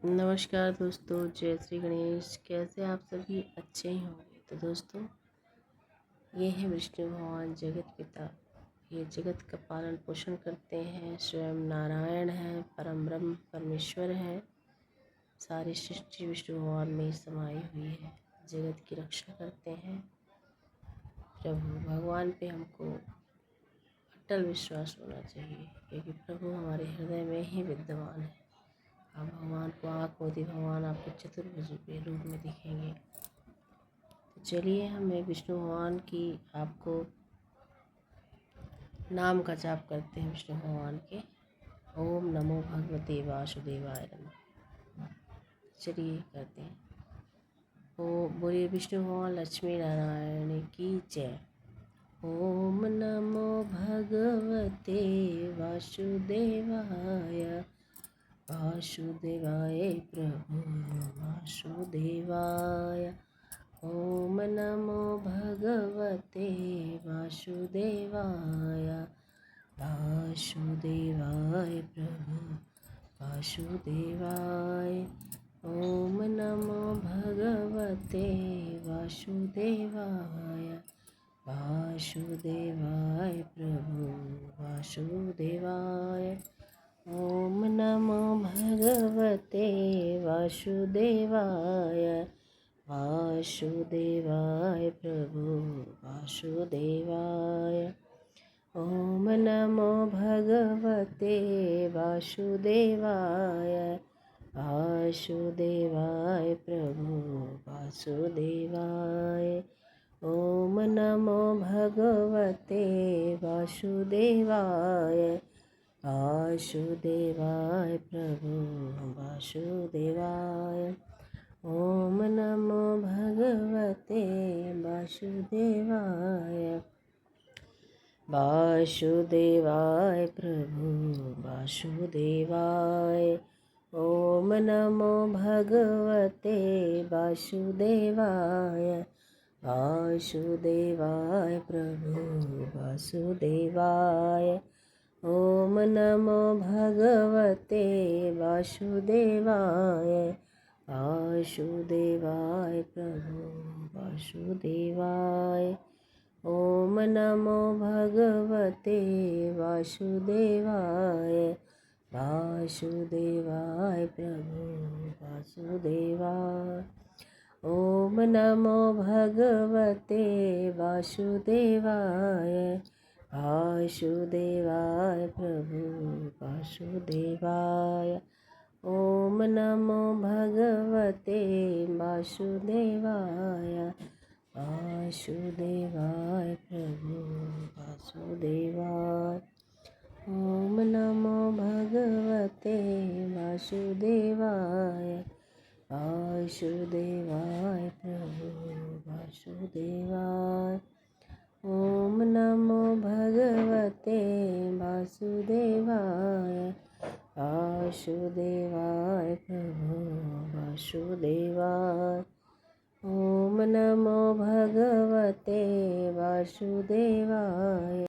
नमस्कार दोस्तों, जय श्री गणेश। कैसे आप सभी अच्छे ही होंगे। तो दोस्तों, ये है विष्णु भगवान जगत पिता। ये जगत का पालन पोषण करते हैं, स्वयं नारायण हैं, परम ब्रह्म परमेश्वर हैं। सारी सृष्टि विष्णु भगवान में ही समाई हुई है। जगत की रक्षा करते हैं। प्रभु भगवान पे हमको अटल विश्वास होना चाहिए, क्योंकि प्रभु हमारे हृदय में ही विद्यमान है। आप भगवान को आँख मोती भगवान आपको चतुर्भुज के रूप में दिखेंगे। तो चलिए हम एक विष्णु भगवान की आपको नाम का जाप करते हैं। विष्णु भगवान के ओम नमो भगवते वासुदेवाय नमः। चलिए करते हैं। ओ बोलिए विष्णु भगवान लक्ष्मी नारायण की जय। ओम नमो भगवते वासुदेवाय वासुदेवाय प्रभु वासुदेवाय। ओम नमो भगवते वासुदेवाय वासुदेवाय प्रभु वासुदेवाय। ओम नमो भगवते वासुदेवाय वासुदेवाय प्रभु वासुदेवाय। ओम नमो भगवते वासुदेवाय वासुदेवाय प्रभु वासुदेवाय। ओम नमो भगवते वासुदेवाय वासुदेवाय प्रभु वासुदेवाय। ओम नमो भगवते वासुदेवाय वासुदेवाय प्रभु वासुदेवाय। ओम नमो भगवते वासुदेवाय वासुदेवाय प्रभु वासुदेवाय। ओम नमो भगवते वासुदेवाय वासुदेवाय प्रभु वासुदेवाय। ओम नमो भगवते वासुदेवाय वासुदेवाय प्रभु वासुदेवाय। ओम नमो भगवते वासुदेवाय वासुदेवाय प्रभु वासुदेवाय। ओम नमो भगवते वासुदेवाय वासुदेवाय प्रभु वासुदेवाय। ओम नमो भगवते वासुदेवाय वासुदेवाय प्रभु वासुदेवाय। ओम नमो भगवते वासुदेवाय वासुदेवाय प्रभु वासुदेवाय। ओम नमो भगवते वासुदेवाय वासुदेवाय प्रभु वासुदेवाय। ओम नमो भगवते वासुदेवाय।